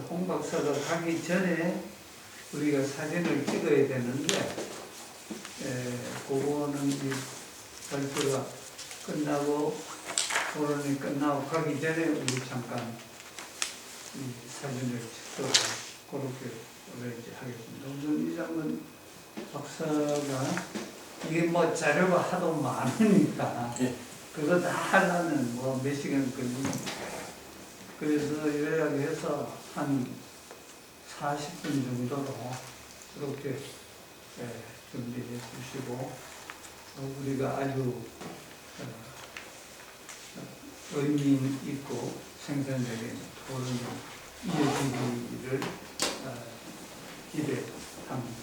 홍 박사가 가기 전에 우리가 사진을 찍어야 되는데 그거는 이 발표가 끝나고 토론이 끝나고 가기 전에 우리 잠깐 이 사진을 찍도록 그렇게 이제 하겠습니다. 우선 이장은 박사가 이게 뭐 자료가 하도 많으니까 그거 다 하려면 뭐 몇 시간 걸리고 그래서 요약해서 한 40분 정도로 그렇게 준비해 주시고 우리가 아주 의미 있고 생산적인 토론이 이어지기를 기대합니다.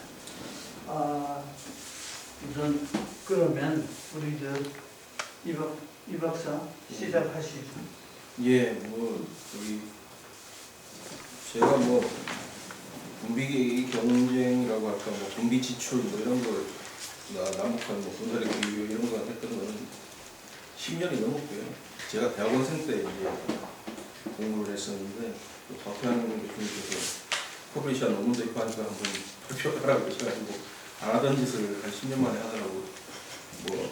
우선 그러면 우리 이 박사 시작하시죠. 예, 뭐 저기 제가 뭐 군비 경쟁이라고 할까, 뭐 군비 지출 뭐 이런 거 남북한 뭐 군사력 비교 이런 거 했던 거는 10년이 넘었고요. 제가 대학원생 때 이제 공부를 했었는데 박태환 교수님께서 퍼블리시한 논문 도입하니까 한번 발표하라고 하셔가지고 안 하던 짓을 한 10년 만에 하더라고. 뭐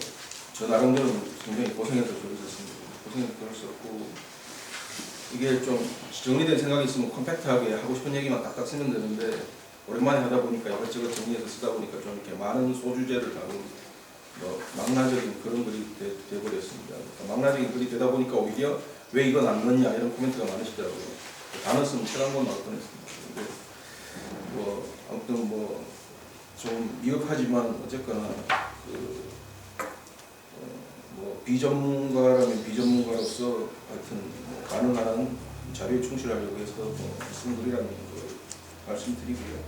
저 나름대로 굉장히 고생해서 들었었습니다. 고생해서 들었었고 이게 좀 정리된 생각이 있으면 컴팩트하게 하고 싶은 얘기만 딱딱 쓰면 되는데 오랜만에 하다 보니까 이것저것 정리해서 쓰다 보니까 좀 이렇게 많은 소주제를 다룬 뭐 망라적인 그런 글이 돼버렸습니다. 그러니까 망라적인 글이 되다 보니까 오히려 왜 이건 안 넣냐 이런 코멘트가 많으시더라고요. 단어 쓰면 책 한 권 나올 뻔했습니다. 근데 뭐 아무튼 뭐 좀 미흡하지만 어쨌거나 뭐 비전문가라면 비전문가로서 하여튼 뭐 가능한 자료에 충실하려고 해서 쓴 글이라는 걸 말씀드리고요.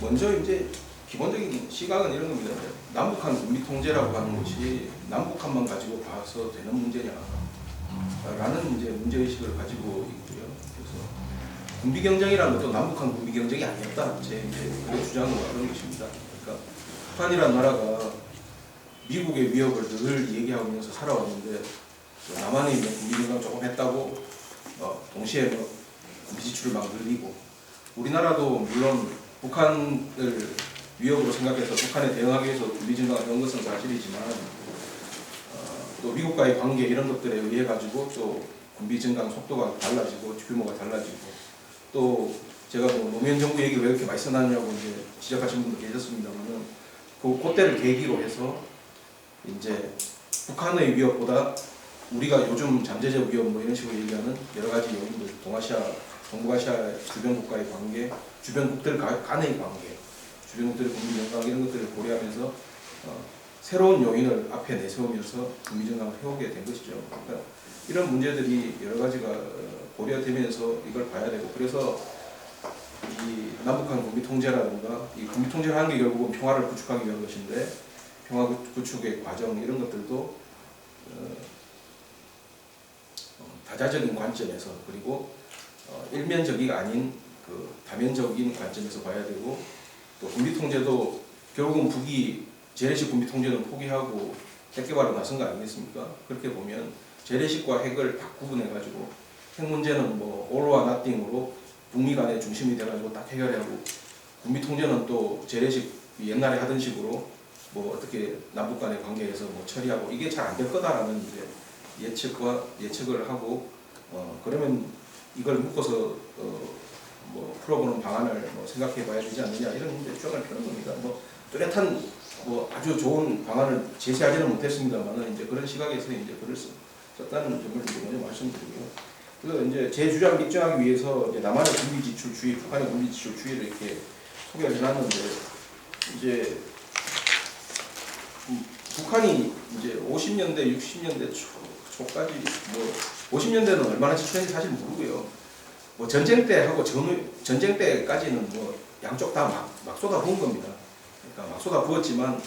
먼저 이제 기본적인 시각은 이런 겁니다. 남북한 군비 통제라고 하는 것이 남북한만 가지고 봐서 되는 문제냐 라는 이제 문제의식을 가지고 있고요. 그래서 군비 경쟁이라는 것도 남북한 군비 경쟁이 아니었다. 제 이제 그런 주장은 그런 것입니다. 그러니까 북한이라는 나라가 미국의 위협을 늘 얘기하면서 살아왔는데 남한이 뭐 군비 경쟁 조금 했다고 동시에 뭐 군비 지출을 막 늘리고 우리나라도 물론 북한을 위협으로 생각해서 북한에 대응하기 위해서 군비 증강을 해온 것은 사실이지만 또 미국과의 관계 이런 것들에 의해 가지고 또 군비 증강 속도가 달라지고 규모가 달라지고 또 제가 뭐 노무현 정부 얘기 왜 이렇게 많이 써놨냐고 이제 지적하신 분도 계셨습니다만은 그때를 계기로 해서 이제 북한의 위협보다 우리가 요즘 잠재적 위협 뭐 이런 식으로 얘기하는 여러 가지 요인들, 동아시아, 동북아시아 주변 국가의 관계, 주변 국들 간의 관계, 주변 국들의 군비 증강 이런 것들을 고려하면서 새로운 요인을 앞에 내세우면서 군비 증강을 해오게 된 것이죠. 그러니까 이런 문제들이 여러 가지가 고려되면서 이걸 봐야 되고 그래서 이 남북한 군비 통제라든가 이 군비 통제를 하는 게 결국은 평화를 구축하기 위한 것인데 평화 구축의 과정 이런 것들도 다자적인 관점에서 그리고 일면적이 아닌 그 다면적인 관점에서 봐야 되고 또 군비 통제도 결국은 북이 재래식 군비 통제는 포기하고 핵 개발로 나선 거 아니겠습니까? 그렇게 보면 재래식과 핵을 딱 구분해가지고 핵 문제는 뭐 all와 nothing으로 북미 간의 중심이 돼가지고 딱 해결하고 군비 통제는 또 재래식 옛날에 하던 식으로 뭐 어떻게 남북 간의 관계에서 뭐 처리하고 이게 잘 안 될 거다라는 이제 예측을 하고 그러면 이걸 묶어서 뭐 풀어보는 방안을 뭐 생각해봐야 되지 않느냐 이런 이제 주장을 펴는 겁니다. 뭐 뚜렷한 뭐 아주 좋은 방안을 제시하지는 못했습니다만은 이제 그런 시각에서 이제 글을 썼다는 점을 이제 먼저 말씀드리고요. 그래서 이제 제 주장을 입증하기 위해서 이제 남한의 군비 지출주의, 북한의 군비 지출주의를 이렇게 소개를 해놨는데 이제 북한이 이제 50년대, 60년대 초까지 뭐 50년대는 얼마나 지출했는지 사실 모르고요. 뭐 전쟁 때 하고 전쟁 때까지는 뭐 양쪽 다 막 쏟아 부은 겁니다. 그러니까 막 쏟아 부었지만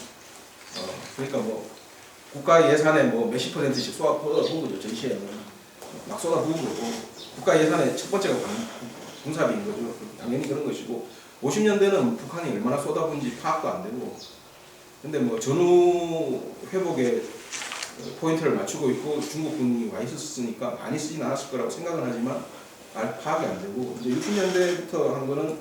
그러니까 뭐 국가 예산에 뭐 몇십 %씩 쏟아 부은 거죠. 전시에는 막 쏟아 부은 거고 국가 예산의 첫 번째가 군사비인 거죠. 당연히 그런 것이고 50년대는 북한이 얼마나 쏟아 부은지 파악도 안 되고 근데 뭐 전후 회복에 포인트를 맞추고 있고 중국군이 와 있었으니까 많이 쓰진 않았을 거라고 생각은 하지만 파악이 안 되고 이제 60년대부터 한 거는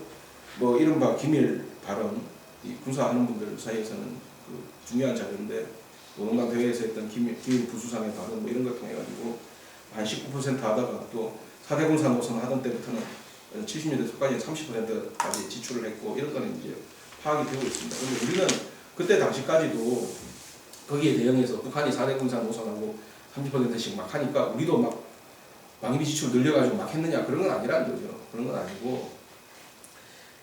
뭐 이른바 기밀 발언, 이 군사하는 분들 사이에서는 그 중요한 자료인데 노동당 대회에서 했던 기밀 부수상의 발언 뭐 이런 걸 통해 가지고 한 19% 하다가 또 4대 군사 노선 하던 때부터는 70년대 초까지 30%까지 지출을 했고 이런 거는 이제 파악이 되고 있습니다. 그런데 우리는 그때 당시까지도 거기에 대응해서 북한이 4대 군사 노선하고 30%씩 막 하니까 우리도 막 방위비 지출 늘려가지고 막 했느냐 그런 건 아니라는 거죠. 그런 건 아니고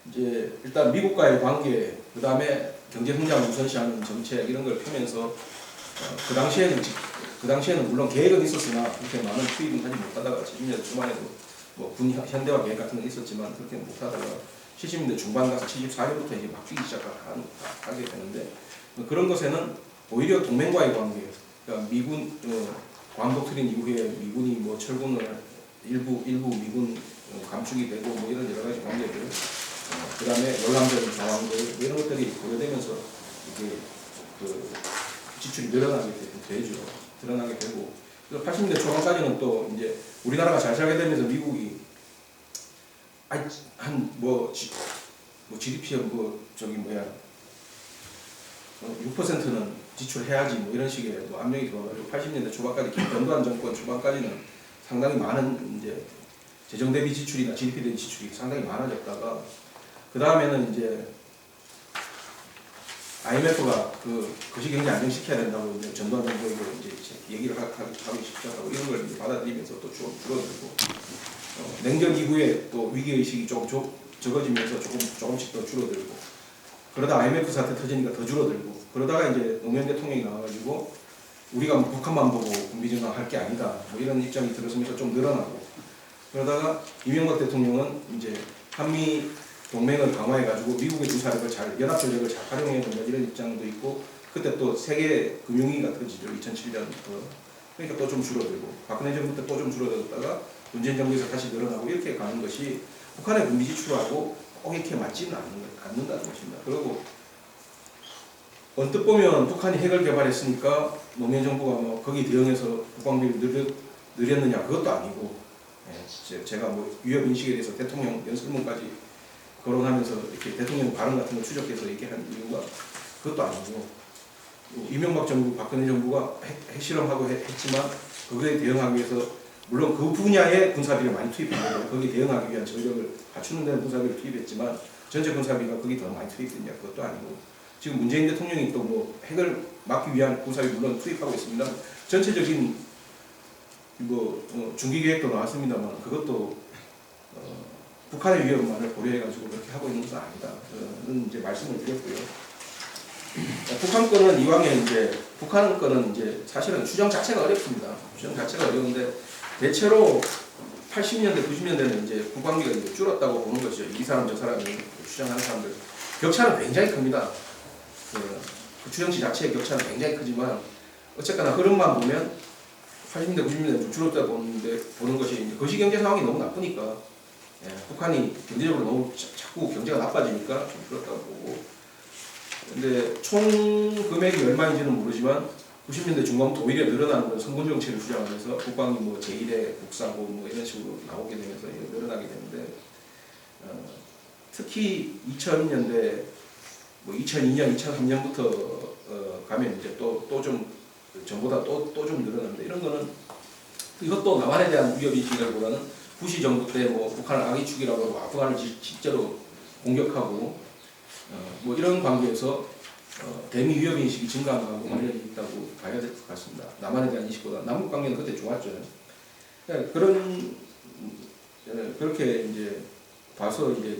이제 일단 미국과의 관계, 그 다음에 경제 성장 우선시하는 정책 이런 걸 펴면서 그 당시에는 물론 계획은 있었으나 그렇게 많은 투입은 하지 못하다가 70년대 초반에도 뭐 군 현대화 계획 같은 건 있었지만 그렇게 못하다가 70년대 중반 가서 74년부터 이제 바뀌기 시작하게 되는데 그런 것에는 오히려 동맹과의 관계, 그러니까 미군 광 독트린 이후에 미군이 뭐 철군을 일부 미군 감축이 되고 뭐 이런 여러 가지 관계들, 그 다음에 열람적인 상황들 뭐 이런 것들이 고려되면서 이게 그 지출이 늘어나게 되고, 그래서 80년대 초반까지는 또 이제 우리나라가 잘 살게 되면서 미국이 한뭐 GDP에 뭐 저기 뭐야 6%는 지출해야지 뭐 이런 식의 뭐 압력이 들어가지고 80년대 초반까지 전두환 정권 초반까지는 상당히 많은 이제 재정 대비 지출이나 GDP 대비 지출이 상당히 많아졌다가 그 다음에는 이제 IMF가 그 거시경제 안정시켜야 된다고 이제 전두환 정부에게 이제 얘기를 하기 시작하고 이런 걸 이제 받아들이면서 또 줄어들고 냉전 이후에 또 위기 의식이 조금 적어지면서 조금씩 더 줄어들고 그러다 IMF 사태 터지니까 더 줄어들고 그러다가 이제 노무현 대통령이 나와가지고 우리가 뭐 북한만 보고 군비 증강할 게 아니다 뭐 이런 입장이 들어서면서 좀 늘어나고 그러다가 이명박 대통령은 이제 한미 동맹을 강화해가지고 미국의 군사력을 연합 전력을 잘 활용해야 된다 이런 입장도 있고 그때 또 세계 금융위기가 터지죠 2007년부터 그러니까 또 좀 줄어들고 박근혜 정부 때 또 좀 줄어들었다가 문재인 정부에서 다시 늘어나고 이렇게 가는 것이 북한의 군비 지출하고 꼭 이렇게 맞지는 않는다는 것입니다. 그리고 언뜻 보면 북한이 핵을 개발했으니까 노무현 정부가 뭐 거기 대응해서 국방비를 늘렸느냐 그것도 아니고 제가 뭐 위협 인식에 대해서 대통령 연설문까지 거론하면서 이렇게 대통령 발언 같은 걸 추적해서 얘기한 이유가 그것도 아니고 이명박 정부, 박근혜 정부가 핵실험하고 했지만 거기에 대응하기 위해서 물론 그 분야에 군사비를 많이 투입한 거고 거기에 대응하기 위한 전력을 갖추는 데는 군사비를 투입했지만 전체 군사비가 거기 더 많이 투입됐냐 그것도 아니고 지금 문재인 대통령이 또 뭐 핵을 막기 위한 군사비 물론 투입하고 있습니다. 전체적인 뭐 중기 계획도 나왔습니다만 그것도 북한의 위협만을 고려해가지고 그렇게 하고 있는 것은 아니다는 이제 말씀을 드렸고요. 북한 거는 이왕에 이제 북한 거는 이제 사실은 추정 자체가 어렵습니다. 추정 자체가 어려운데 대체로 80년대, 90년대는 이제 국방비가 이제 줄었다고 보는 것이죠. 이 사람 저 사람이 추정하는 사람들 격차는 굉장히 큽니다. 그 추정치 자체의 격차는 굉장히 크지만 어쨌거나 흐름만 보면 80년대, 90년대 좀 줄었다고 보는 것이 이제 거시경제 상황이 너무 나쁘니까 북한이 경제적으로 너무 자꾸 경제가 나빠지니까 좀 줄었다고 보고 근데 총 금액이 얼마인지는 모르지만 90년대 중반부터 오히려 늘어나는 건 성군 정책을 주장하면서 국방이 뭐 제1의 국사고 뭐 이런 식으로 나오게 되면서 늘어나게 되는데 특히 2000년대 뭐 2002년, 2003년부터 가면 이제 또 좀 전보다 또 좀 늘어납니다. 이런 거는 이것도 남한에 대한 위협 인식이라기보다는 부시 정부 때 뭐 북한을 악의축이라고 하고 아프간을 실제로 공격하고 뭐 이런 관계에서 대미 위협 인식이 증가한 거하고 관련이 있다고 봐야 될 것 같습니다. 남한에 대한 인식보다 남북 관계는 그때 좋았죠. 그렇게 이제 봐서 이제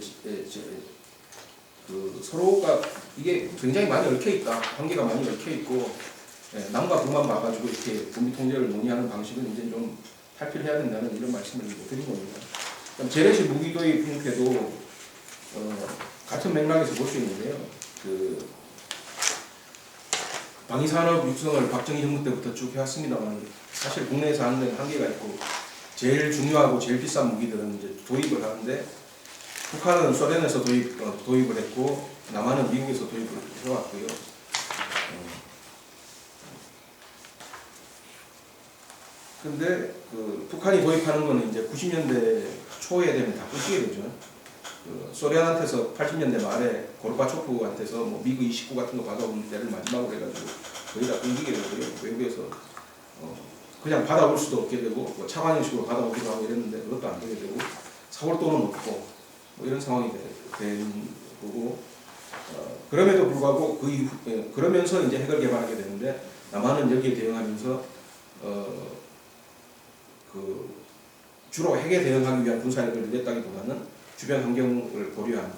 그 서로가 이게 굉장히 많이 얽혀 있다. 관계가 많이 얽혀 있고 남과 북만 봐가지고 이렇게 군비 통제를 논의하는 방식은 이제 좀 탈피해야 된다는 이런 말씀을 드린 겁니다. 재래식 무기 도입 형태도 같은 맥락에서 볼 수 있는데요. 그 방위산업 육성을 박정희 정부 때부터 쭉 해왔습니다만 사실 국내에서 하는 데는 한계가 있고 제일 중요하고 제일 비싼 무기들은 이제 도입을 하는데 북한은 소련에서 도입을 했고 남한은 미국에서 도입을 해왔고요. 근데 그 북한이 도입하는 거는 이제 90년대 초에 되면 다 부시게 되죠. 그 소련한테서 80년대 말에 고르바초프한테서 뭐 미그 29 같은 거 받아온 데를 마지막으로 해가지고 거의 다 끊기게 되고요. 외국에서 그냥 받아올 수도 없게 되고 뭐 차관 형식으로 받아오기도 하고 이랬는데 그것도 안 되게 되고 사올 돈은 없고 뭐 이런 상황이 된 거고 그럼에도 불구하고 그 이후 그러면서 이제 핵을 개발하게 되는데 남한은 여기에 대응하면서 그 주로 핵에 대응하기 위한 군사력을 늘렸다기보다는 주변 환경을 고려한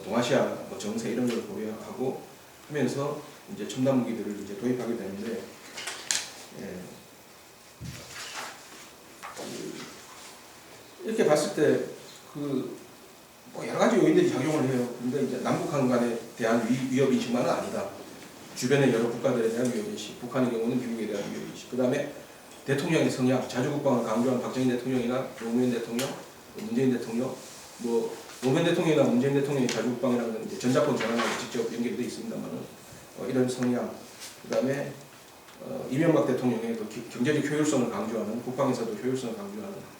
동아시아 정세 이런 걸 고려하고 하면서 이제 첨단 무기들을 이제 도입하게 되는데 이렇게 봤을 때 뭐 여러 가지 요인들이 작용을 해요. 근데 이제 남북한 간에 대한 위협 인식만은 아니다. 주변의 여러 국가들에 대한 위협 인식, 북한의 경우는 미국에 대한 위협 인식. 그다음에 대통령의 성향, 자주국방을 강조한 박정희 대통령이나 노무현 대통령, 문재인 대통령, 뭐 노무현 대통령이나 문재인 대통령의 자주국방이라는 건 이제 전자권 전환하고 직접 연결되어 있습니다만은 이런 성향, 그다음에 이명박 대통령의 또 경제적 효율성을 강조하는 국방에서도 효율성을 강조하는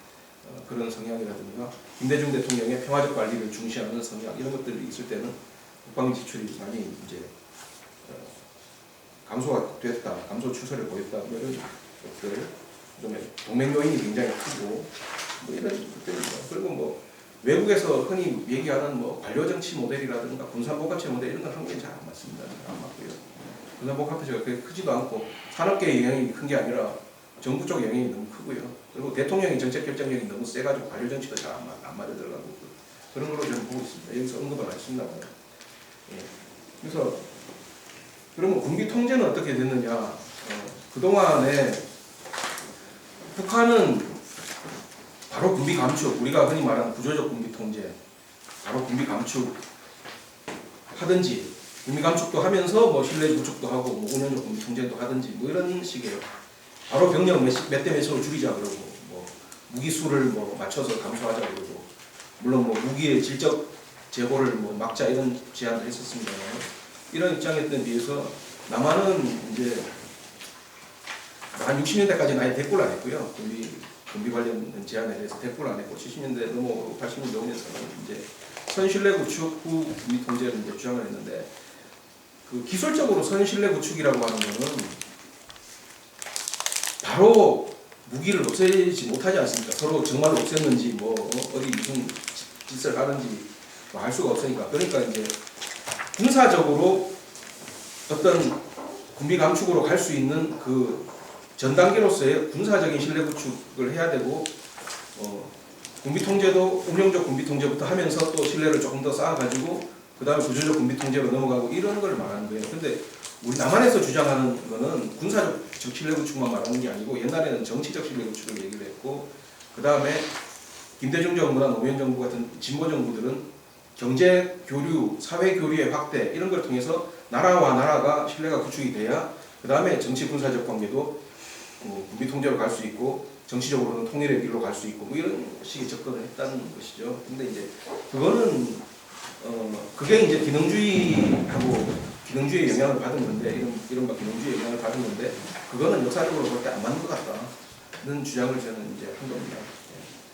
그런 성향이라든가 김대중 대통령의 평화적 관리를 중시하는 성향 이런 것들이 있을 때는 국방 지출이 많이 이제 감소가 됐다, 감소 추세를 보였다 뭐 이런 것들, 그다음에 동맹 요인이 굉장히 크고 뭐 이런 것들입니다. 그리고 뭐 외국에서 흔히 얘기하는 뭐 관료 정치 모델이라든가 군산복 합체 모델 이런 건 한국에 잘 안 맞습니다. 안 맞고요. 군산복 합체가 그렇게 크지도 않고 산업계의 영향이 큰 게 아니라 정부 쪽 영향이 너무 크고요. 그리고 대통령의 정책 결정력이 너무 세가지고 관료 정치도 잘 안 맞아 들어가고 그런 걸로 저는 보고 있습니다. 여기서 언급을 안 했습니다만. 그래서 그러면 군비 통제는 어떻게 됐느냐? 그동안에 북한은 바로 군비 감축, 우리가 흔히 말하는 구조적 군비 통제, 바로 군비 감축 하든지, 군비 감축도 하면서 뭐 신뢰 구축도 하고, 뭐 5년적 군비 통제도 하든지, 뭐 이런 식이에요. 바로 병력 몇 대 몇으로 줄이자 그러고, 뭐 무기 수를 뭐 맞춰서 감소하자 그러고, 물론 뭐 무기의 질적 재고를 뭐 막자 이런 제안도 했었습니다. 이런 입장에 비해서 남한은 이제 한 60년대까지는 아예 대꾸를 안 했고요. 군비 관련 제안에 대해서 대꾸를 안 했고 70년대 넘어오고 80년대 오면서는 이제 선신뢰 구축 후 군비 통제를 이제 주장을 했는데 그 기술적으로 선신뢰 구축이라고 하는 거는 바로 무기를 없애지 못하지 않습니까? 서로 정말로 없앴는지 뭐 어디 무슨 짓을 하는지 뭐 알 수가 없으니까. 그러니까 이제 군사적으로 어떤 군비 감축으로 갈 수 있는 그 전 단계로서의 군사적인 신뢰 구축을 해야 되고 군비 통제도 운영적 군비 통제부터 하면서 또 신뢰를 조금 더 쌓아가지고 그 다음에 구조적 군비 통제로 넘어가고 이런 걸 말하는 거예요. 근데 우리 남한에서 주장하는 거는 군사적 신뢰 구축만 말하는 게 아니고 옛날에는 정치적 신뢰 구축을 얘기를 했고 그 다음에 김대중 정부나 노무현 정부 같은 진보 정부들은 경제 교류, 사회 교류의 확대 이런 걸 통해서 나라와 나라가 신뢰가 구축이 돼야 그 다음에 정치 군사적 관계도 군비 통제로 갈 수 있고 정치적으로는 통일의 길로 갈 수 있고 뭐 이런 식의 접근을 했다는 것이죠. 근데 이제 그거는 그게 이제 기능주의하고 기능주의의 영향을 받은 건데 이른바 기능주의의 영향을 받은 건데 그거는 역사적으로 볼 때 안 맞는 것 같다는 주장을 저는 이제 한 겁니다.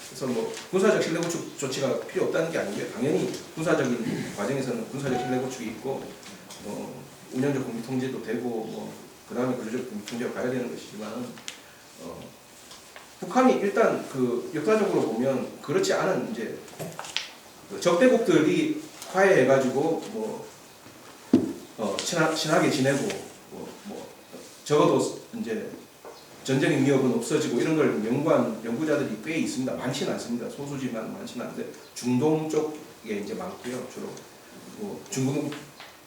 그래서 뭐 군사적 신뢰 구축 조치가 필요 없다는 게 아니고요. 당연히 군사적인 과정에서는 군사적 신뢰 구축이 있고 운영적 군비 통제도 되고 뭐 그 다음에 구조적 군비 통제로 가야 되는 것이지만 북한이 일단 그 역사적으로 보면 그렇지 않은 이제 그 적대국들이 화해해가지고 뭐 친하게 지내고 뭐 적어도 이제 전쟁의 위협은 없어지고 이런 걸 연구한 연구자들이 꽤 있습니다. 많지는 않습니다. 소수지만 많지는 않은데 중동 쪽에 이제 많고요. 주로 뭐 중국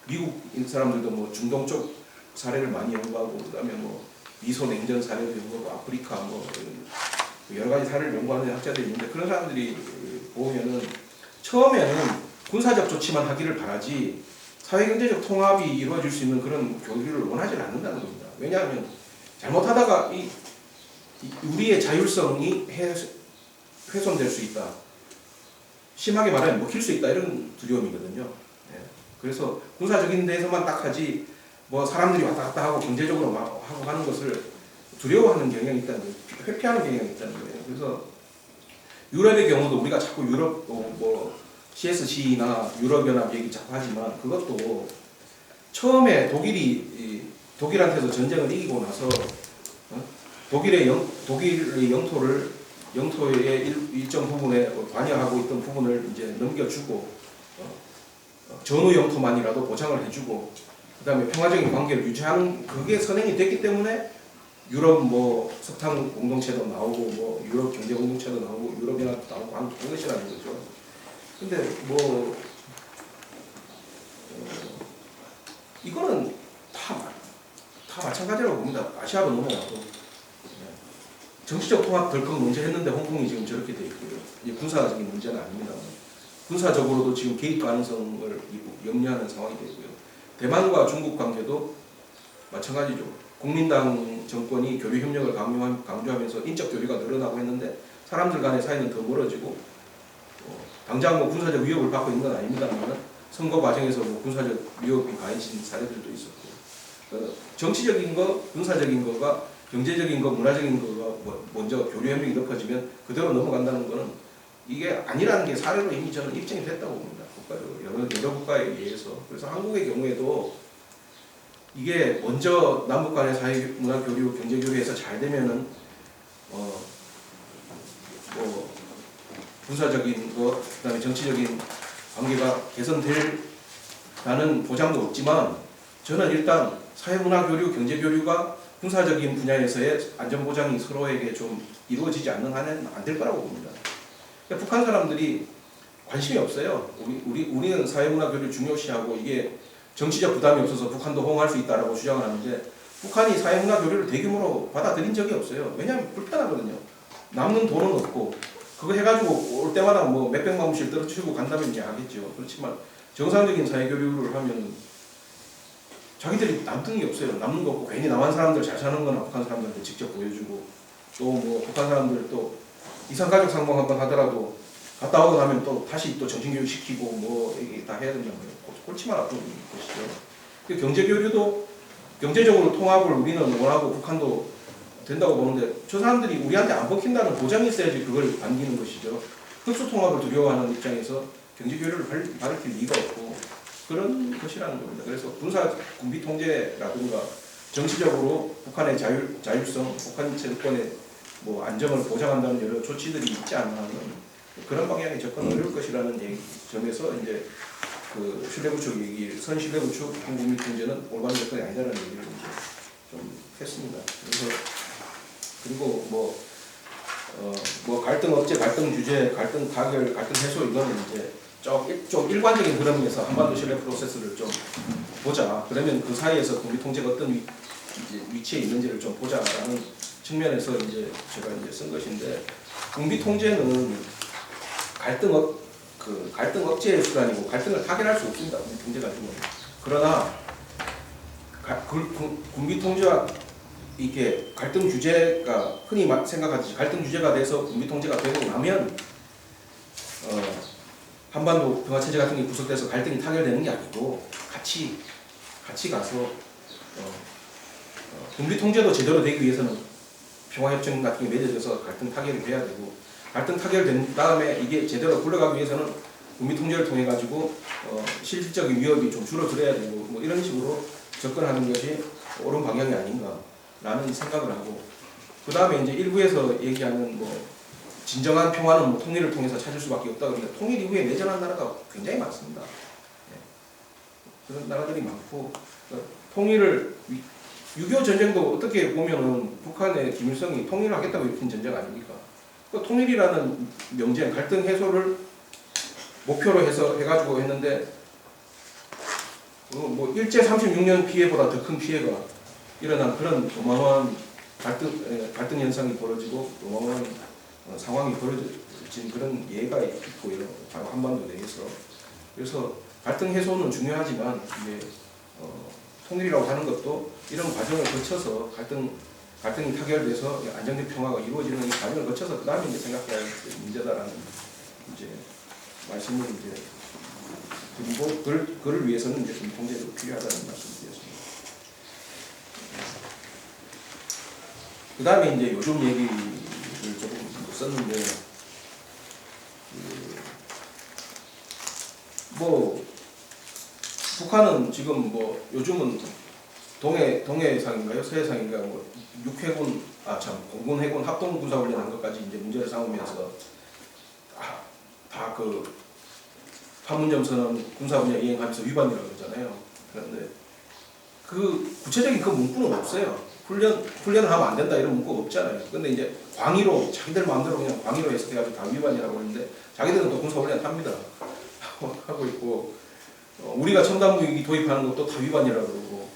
미국 사람들도 뭐 중동 쪽 사례를 많이 연구하고 그다음에 뭐 미소 냉전 사례도 연구하고 아프리카 뭐 여러 가지 사례를 연구하는 학자들이 있는데 그런 사람들이 보면은 처음에는 군사적 조치만 하기를 바라지 사회경제적 통합이 이루어질 수 있는 그런 교류를 원하지 않는다는 겁니다. 왜냐하면 잘못하다가 우리의 자율성이 훼손될 수 있다. 심하게 말하면 먹힐 수 있다. 이런 두려움이거든요. 네. 그래서 군사적인 데서만 딱 하지 뭐 사람들이 왔다 갔다 하고 경제적으로 하고 하는 것을 두려워하는 경향이 있다는 거예요. 회피하는 경향이 있다는 거예요. 그래서 유럽의 경우도 우리가 자꾸 유럽 뭐 CSC나 유럽연합 얘기 자꾸 하지만 그것도 처음에 독일한테서 전쟁을 이기고 나서 독일의 영토의 일정 부분에 관여하고 있던 부분을 이제 넘겨주고 전후 영토만이라도 보장을 해주고 그다음에 평화적인 관계를 유지하는 그게 선행이 됐기 때문에 유럽 뭐 석탄 공동체도 나오고 뭐 유럽 경제 공동체도 나오고 유럽 연합도 나오고 하는 것이라는 거죠. 근데 뭐 이거는 다 마찬가지라고 봅니다. 아시아로 넘어가도 정치적 통합 덜컥 문제했는데 홍콩이 지금 저렇게 돼 있고요. 이게 군사적인 문제는 아닙니다. 군사적으로도 지금 개입 가능성을 염려하는 상황이 되고요. 대만과 중국 관계도 마찬가지죠. 국민당 정권이 교류 협력을 강조하면서 인적 교류가 늘어나고 했는데 사람들 간의 사이는 더 멀어지고 당장 뭐 군사적 위협을 받고 있는 건 아닙니다만 선거 과정에서 뭐 군사적 위협이 가해진 사례들도 있었고 정치적인 거, 군사적인 거가 경제적인 거, 문화적인 거가 먼저 교류 협력이 높아지면 그대로 넘어간다는 거는 이게 아니라는 게 사례로 이미 저는 입증이 됐다고 봅니다. 여러 국가에 의해서. 그래서 한국의 경우에도 이게 먼저 남북 간의 사회 문화 교류, 경제 교류에서 잘 되면은 뭐 군사적인 거, 그다음에 정치적인 관계가 개선될라는 보장도 없지만 저는 일단 사회 문화 교류, 경제 교류가 군사적인 분야에서의 안전 보장이 서로에게 좀 이루어지지 않는 한은 안 될 거라고 봅니다. 그러니까 북한 사람들이 관심이 없어요. 우리는 사회 문화 교류를 중요시하고 이게 정치적 부담이 없어서 북한도 호응할 수 있다라고 주장을 하는데 북한이 사회 문화 교류를 대규모로 받아들인 적이 없어요. 왜냐하면 불편하거든요. 남는 돈은 없고 그거 해가지고 올 때마다 뭐 몇백만 원씩 떨어뜨리고 간다면 이제 하겠죠. 그렇지만 정상적인 사회 교류를 하면 자기들이 남는 게 없어요. 남는 거 없고 괜히 남한 사람들 잘 사는 거나 북한 사람들한테 직접 보여주고 또 뭐 북한 사람들 또 이산가족 상봉 한번 하더라도 갔다 오고 나면 또 다시 또 정신교육 시키고 뭐 이게 다 해야 된다는 거예요. 꼴찌만 아픈 것이죠. 경제교류도 경제적으로 통합을 우리는 원하고 북한도 된다고 보는데 저 사람들이 우리한테 안 먹힌다는 보장이 있어야지 그걸 반기는 것이죠. 흡수통합을 두려워하는 입장에서 경제교류를 가르칠 리가 없고 그런 것이라는 겁니다. 그래서 군사 군비 통제라든가 정치적으로 북한의 자율성, 북한 정권의 뭐 안정을 보장한다는 여러 조치들이 있지 않나 하는 그런 방향에 접근 어려울 것이라는 점에서 이제 그 신뢰구축 얘기, 선신뢰구축 군비 통제는 올바른 접근이 아니다라는 얘기를 이제 좀 했습니다. 그리고 뭐 갈등 억제, 갈등 규제, 갈등 타결, 갈등 해소 이거는 이제 좀 일관적인 흐름에서 한반도 신뢰 프로세스를 좀 보자. 그러면 그 사이에서 군비 통제가 어떤 위치에 있는지를 좀 보자라는 측면에서 이제 제가 이제 쓴 것인데 군비 통제는 갈등 억제의 수단이고 갈등을 타결할 수 없습니다. 군비 통제 가지고. 그러나 군비 통제와 이게 갈등 규제가 흔히 생각하듯이 갈등 규제가 돼서 군비 통제가 되고 나면 한반도 평화체제 같은 게 구속돼서 갈등이 타결되는 게 아니고 같이 가서 군비 통제도 제대로 되기 위해서는 평화협정 같은 게 맺어져서 갈등 타결이 돼야 되고 갈등 타결된 다음에 이게 제대로 굴러가기 위해서는 군비 통제를 통해 가지고 실질적인 위협이 좀 줄어들어야 되고 뭐 이런 식으로 접근하는 것이 옳은 방향이 아닌가라는 생각을 하고 그 다음에 이제 일부에서 얘기하는 뭐 진정한 평화는 뭐 통일을 통해서 찾을 수밖에 없다 그러는데 통일 이후에 내전한 나라가 굉장히 많습니다. 그런 나라들이 많고 통일을 6.25 전쟁도 어떻게 보면은 북한의 김일성이 통일을 하겠다고 일으킨 전쟁 아닙니까? 통일이라는 명제, 갈등 해소를 목표로 해가지고 했는데 뭐 일제 36년 피해보다 더 큰 피해가 일어난 그런 어마어마한 갈등 현상이 벌어지고 어마어마한 상황이 벌어진 그런 예가 있고요. 한반도 내에서. 그래서 갈등 해소는 중요하지만 이제 통일이라고 하는 것도 이런 과정을 거쳐서 갈등이 타결돼서 안정된 평화가 이루어지는 이 과정을 거쳐서 그 다음에 이제 생각해야 할 문제다라는 이제 말씀을 이제 드리고 그를 위해서는 이제 좀 통제도 필요하다는 말씀드렸습니다. 그 다음에 이제 요즘 얘기를 조금 썼는데 뭐 북한은 지금 뭐 요즘은 동해상인가요? 서해상인가 뭐 육해군 공군 해군 합동 군사 훈련한 것까지 이제 문제를 삼으면서 다 그 판문점 선언 군사 훈련 이행하면서 위반이라고 그러잖아요. 그런데 그 구체적인 그 문구는 없어요. 훈련을 하면 안 된다 이런 문구가 없잖아요. 근데 이제 광의로 자기들 마음대로 그냥 광의로 해석해가지고 다 위반이라고 하는데 자기들은 또 군사 훈련 합니다. 하고 있고 우리가 첨단 무기 도입하는 것도 다 위반이라고 그러고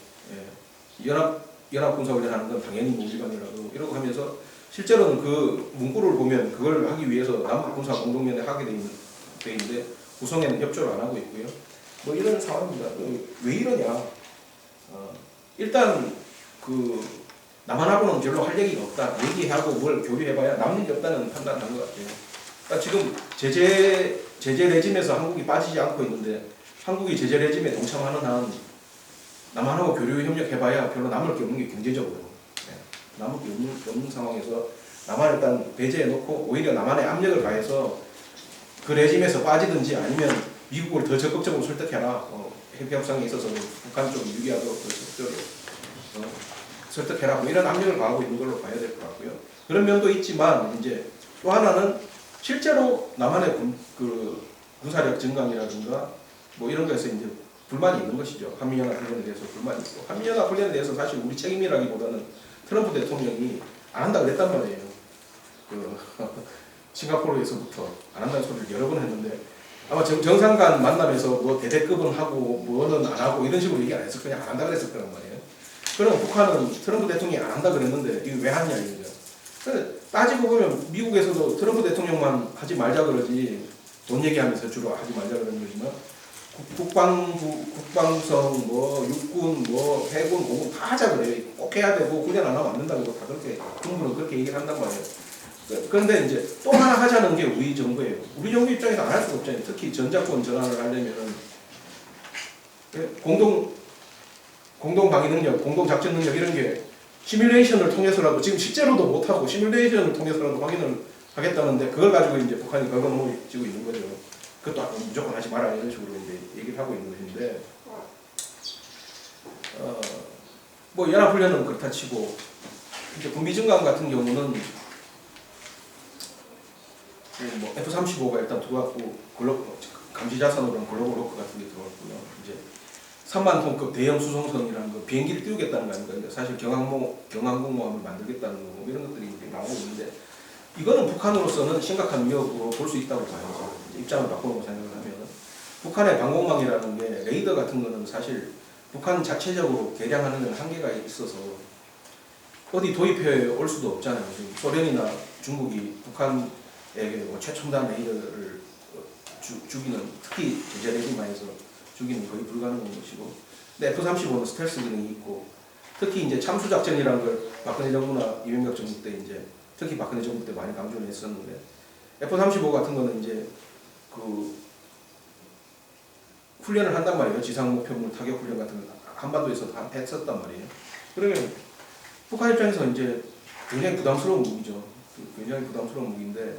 연합 군사 훈련하는 건 당연히 뭐 위반이라고 이러고 하면서 실제로는 그 문구를 보면 그걸 하기 위해서 남북 군사 공동연대 하게 돼 있는데 구성에는 협조를 안 하고 있고요. 뭐 이런 상황입니다. 왜 이러냐? 일단 그 남한하고는 별로 할 얘기가 없다. 얘기하고 뭘 교류해봐야 남는 게 없다는 판단을 한 것 같아요. 그러니까 지금 제재 레짐에서 한국이 빠지지 않고 있는데 한국이 제재 레짐에 동참하는 한 남한하고 교류 협력해봐야 별로 남을 게 없는 게 경제적으로 남을 게 없는 상황에서 남한을 일단 배제해놓고 오히려 남한에 압력을 가해서 그 레짐에서 빠지든지 아니면 미국을 더 적극적으로 설득해라. 핵 협상에 있어서 북한 쪽이 유리하도록 더 적극적으로 설득해라. 뭐 이런 압력을 가하고 있는 걸로 봐야 될 것 같고요. 그런 면도 있지만 이제 또 하나는 실제로 남한의 그 군사력 증강이라든가 뭐 이런 거에서 이제 불만이 있는 것이죠. 한미연합 훈련에 대해서 불만이 있고 한미연합 훈련에 대해서 사실 우리 책임이라기보다는 트럼프 대통령이 안 한다 그랬단 말이에요. 그 싱가포르에서부터 안 한다는 소리를 여러 번 했는데 아마 정상 간 만남에서 뭐 대대급은 하고 뭐는 안 하고 이런 식으로 얘기 안 했을 거냐 안 한다 그랬을 거란 말이에요. 그럼 북한은 트럼프 대통령이 안 한다 그랬는데 이거 왜 하냐 이거죠. 따지고 보면 미국에서도 트럼프 대통령만 하지 말자 그러지 돈 얘기하면서 주로 하지 말자 그러는 거지만 국방성, 뭐 육군, 뭐 해군, 공군 다 하자 그래요. 꼭 해야 되고 훈련 안 하면 안 된다고 다 그렇게 정부는 그렇게 얘기를 한단 말이에요. 그런데 이제 또 하나 하자는 게 우리 정부예요. 우리 정부 입장에서 안 할 수가 없잖아요. 특히 전자권 전환을 하려면은 공동 방위 능력, 공동 작전 능력 이런 게 시뮬레이션을 통해서라도 지금 실제로도 못 하고 시뮬레이션을 통해서라도 확인을 하겠다는데 그걸 가지고 이제 북한이 걸어놓지고 있는 거죠. 그것도 무조건 하지 마라 이런 식으로 이제 얘기를 하고 있는 것인데 뭐 연합훈련은 그렇다 치고 이제 군비 증강 같은 경우는 뭐 F-35가 일단 들어왔고 감시 자산으로는 글로벌 호크 같은 게 들어왔고요. 이제 3만 톤급 대형 수송선이라는 거 비행기를 띄우겠다는 거 아닙니까? 사실 경항공모함을 만들겠다는 거 이런 것들이 이제 나오고 있는데 이거는 북한으로서는 심각한 위협으로 볼 수 있다고 봐요. 입장을 바꿔놓고 생각을 하면 북한의 방공망이라는 게 레이더 같은 거는 사실 북한 자체적으로 개량하는 데는 한계가 있어서 어디 도입해 올 수도 없잖아요. 지금 소련이나 중국이 북한에게 뭐 최첨단 레이더를 주기는 특히 제재 레짐하에서 주기는 거의 불가능한 것이고 근데 F-35는 스텔스 기능이 있고 특히 이제 참수작전이라는 걸 박근혜 정부나 이명박 정부 때 이제 특히 박근혜 정부 때 많이 강조를 했었는데 F-35 같은 거는 이제 그 훈련을 한단 말이에요. 지상 목표물 타격 훈련 같은 거 한반도에서 다 했었단 말이에요. 그러면 북한 입장에서 이제 굉장히 부담스러운 무기죠. 굉장히 부담스러운 무기인데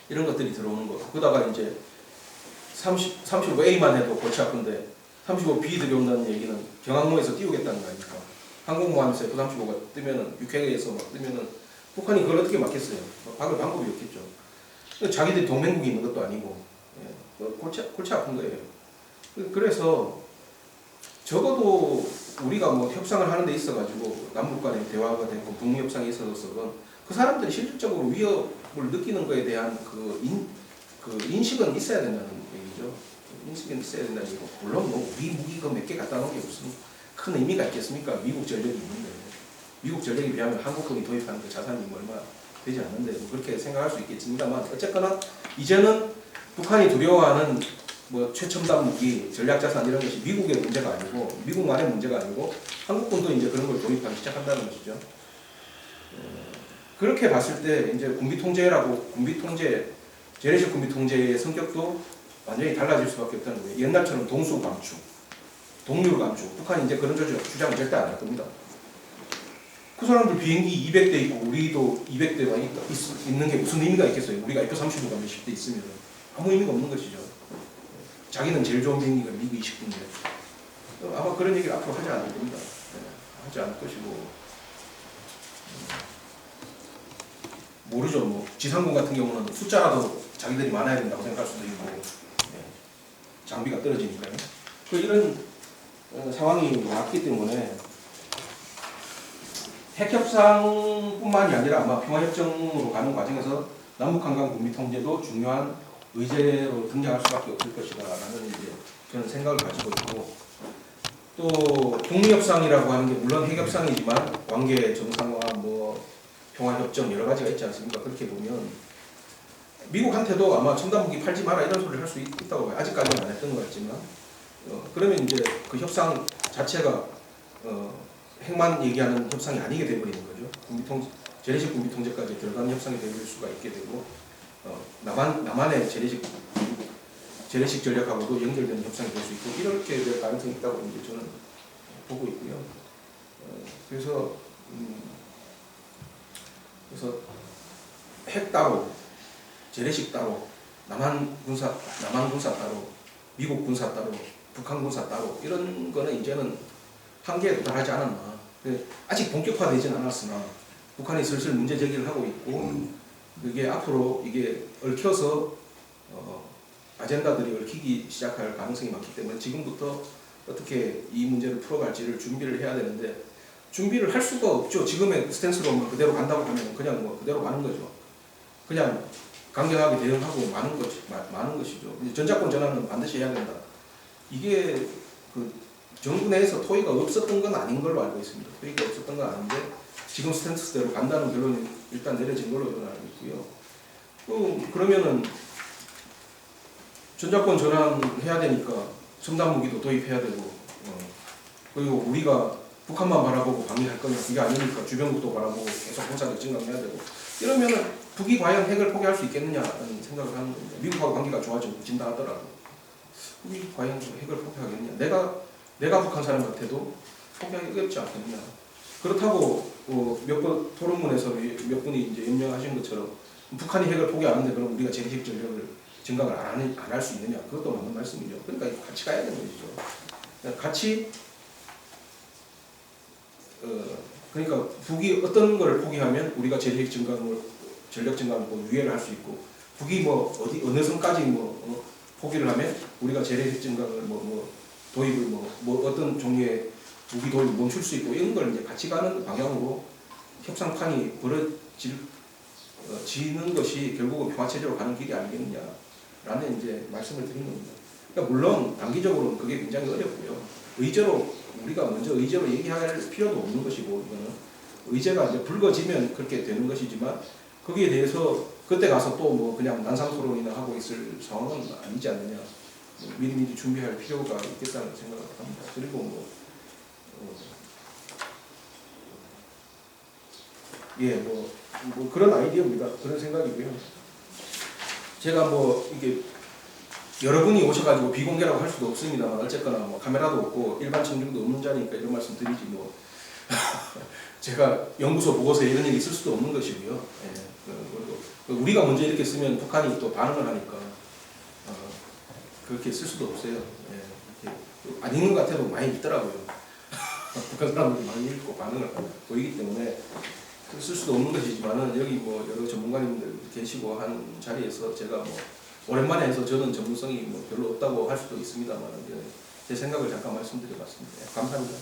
이런 것들이 들어오는 거. 그러다가 이제 35A만 해도 골치 아픈데 35B 들여온다는 얘기는 경항모에서 띄우겠다는 거 아닙니까? 항공모함에서 F-35가 뜨면은 육해에서 막 뜨면은 북한이 그걸 어떻게 막겠어요? 막을 방법이 없겠죠. 자기들이 동맹국이 있는 것도 아니고 골치 아픈 거예요. 그래서 적어도 우리가 뭐 협상을 하는 데 있어가지고 남북 간의 대화가 되고 북미 협상에 있어서건 그 사람들이 실질적으로 위협을 느끼는 거에 대한 그 인식은 있어야 된다는 얘기죠. 인식은 있어야 된다는 얘기고 물론 뭐 우리 무기가 몇 개 갖다 놓은 게 무슨 큰 의미가 있겠습니까? 미국 전력이 있는데 미국 전력에 비하면 한국군이 도입하는 그 자산이 얼마 되지 않는데 뭐 그렇게 생각할 수 있겠습니다만 어쨌거나 이제는 북한이 두려워하는 뭐 최첨단 무기, 전략자산 이런 것이 미국의 문제가 아니고 미국만의 문제가 아니고 한국군도 이제 그런 걸 도입하기 시작한다는 것이죠. 그렇게 봤을 때 이제 재래식 군비 통제의 성격도 완전히 달라질 수밖에 없다는 거예요. 옛날처럼 동수 감축, 동률 감축. 북한이 이제 그런 주장은 절대 안 할 겁니다. 그 사람들 비행기 200대 있고 우리도 200대가 있는 게 무슨 의미가 있겠어요? 우리가 F-35가 몇십 대 있으면 아무 의미가 없는 것이죠. 자기는 제일 좋은 비행기가 미그 29인데 아마 그런 얘기를 앞으로 하지 않을 겁니다. 하지 않을 것이고 모르죠. 뭐 지상군 같은 경우는 숫자라도 자기들이 많아야 된다고 생각할 수도 있고 장비가 떨어지니까요. 이런 상황이 왔기 때문에 핵협상뿐만이 아니라 아마 평화협정으로 가는 과정에서 남북한강 군비통제도 중요한 의제로 등장할 수밖에 없을 것이다라는 이제 저는 생각을 가지고 있고 또 북미협상이라고 하는 게 물론 핵협상이지만 관계 정상화 뭐 평화협정 여러 가지가 있지 않습니까? 그렇게 보면 미국한테도 아마 첨단 무기 팔지 마라 이런 소리를 할 수 있다고 봐요. 아직까지는 안 했던 것 같지만 그러면 이제 그 협상 자체가 핵만 얘기하는 협상이 아니게 되어버리는 거죠. 재래식 군비통제까지 들어가는 협상이 될 수가 있게 되고 남한의 재래식 전략하고도 연결되는 협상이 될 수 있고 이렇게 될 가능성이 있다고 이제 저는 보고 있고요. 그래서 핵 따로, 재래식 따로, 남한 군사 따로, 미국 군사 따로, 북한 군사 따로 이런 거는 이제는 한계에 도달하지 않았나. 아직 본격화되지는 않았으나 북한이 슬슬 문제 제기를 하고 있고 그게 앞으로 이게 얽혀서 아젠다들이 얽히기 시작할 가능성이 많기 때문에 지금부터 어떻게 이 문제를 풀어갈지를 준비를 해야 되는데 준비를 할 수가 없죠. 지금의 스탠스로 그대로 간다고 하면 그냥 뭐 그대로 가는 거죠. 그냥 강경하게 대응하고 마는 것이죠. 전작권 전환은 반드시 해야 된다. 이게 그 정부 내에서 토의가 없었던 건 아닌 걸로 알고 있습니다. 토의가 없었던 건 아닌데 지금 스탠스대로 간다는 결론이 일단 내려진 걸로 저는 알고 있고요. 그러면은 전작권 전환해야 되니까 첨단 무기도 도입해야 되고 그리고 우리가 북한만 바라보고 방위할 거면 그게 아니니까 주변국도 바라보고 계속 군사력 증강해야 되고 이러면은 북이 과연 핵을 포기할 수 있겠느냐는 생각을 하는 겁니다. 미국하고 관계가 좋아진다 하더라도 북이 과연 핵을 포기하겠느냐. 내가 북한 사람 같아도 포기하기 어렵지 않겠느냐. 그렇다고 몇 번 토론문에서 몇 분이 이제 연명하신 것처럼 북한이 핵을 포기하는데 그럼 우리가 재래식 전력을 증강을 안 할 수 있느냐. 그것도 맞는 말씀이죠. 그러니까 같이 가야 되는 것이죠. 같이 그러니까 북이 어떤 걸 포기하면 우리가 재래식 전력 증강을 유예를 할 수 있고 북이 뭐 어느 선까지 포기를 하면 우리가 재래식 증강을 도입을 어떤 종류의 무기 도입을 멈출 수 있고 이런 걸 이제 같이 가는 방향으로 협상판이 지는 것이 결국은 평화체제로 가는 길이 아니겠느냐라는 이제 말씀을 드린 겁니다. 그러니까 물론 단기적으로는 그게 굉장히 어렵고요. 우리가 먼저 의제로 얘기할 필요도 없는 것이고 이거는 의제가 이제 불거지면 그렇게 되는 것이지만 거기에 대해서 그때 가서 또 그냥 난상 토론이나 하고 있을 상황은 아니지 않느냐. 미리미리 준비할 필요가 있겠다는 생각을 합니다. 그리고 그런 아이디어입니다. 그런 생각이고요. 제가 이게 여러분이 오셔가지고 비공개라고 할 수도 없습니다만 어쨌거나 카메라도 없고 일반 청중도 없는 자리니까 이런 말씀 드리지 제가 연구소 보고서에 이런 얘기 있을 수도 없는 것이고요. 우리가 먼저 이렇게 쓰면 북한이 또 반응을 하니까 그렇게 쓸 수도 없어요. 안 읽는 것 같아도 많이 있더라고요. 북한 사람들이 많이 읽고 반응을 보이기 때문에 쓸 수도 없는 것이지만은 여기 여러 전문가님들 계시고 한 자리에서 제가 오랜만에 해서 저는 전문성이 별로 없다고 할 수도 있습니다만 제 생각을 잠깐 말씀드려봤습니다. 감사합니다.